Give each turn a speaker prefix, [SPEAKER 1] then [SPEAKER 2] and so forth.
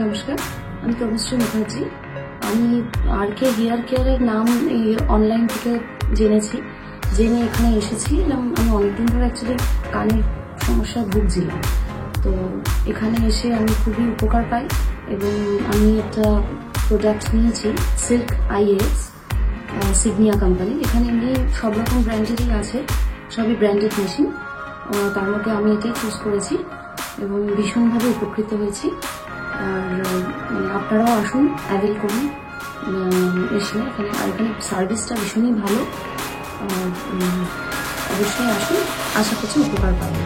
[SPEAKER 1] নমস্কার, আমি তনুশ্রী মুখার্জি। আমি আর.কে হেয়ার কেয়ারের নাম এই অনলাইন থেকে জেনে এখানে এসেছি। আমি অনেকদিন ধরে অ্যাকচুয়ালি কানের সমস্যায় ভুগছিলাম, তো এখানে এসে আমি খুবই উপকার পাই এবং আমি একটা প্রোডাক্ট নিয়েছি, সিল্ক আইএস সিগনিয়া কোম্পানি। এখানে এমনি সব রকম ব্র্যান্ডেরই আছে, সবই ব্র্যান্ডেড মেশিন। তার মধ্যে আমি এটাই চুজ করেছি এবং ভীষণভাবে উপকৃত হয়েছি। আর আপনারাও আসুন, অ্যাভেল করুন এসে এখানে। আর এখানে সার্ভিসটা ভীষণই ভালো। অবশ্যই আসুন, আশা করছি উপকার পাবেন।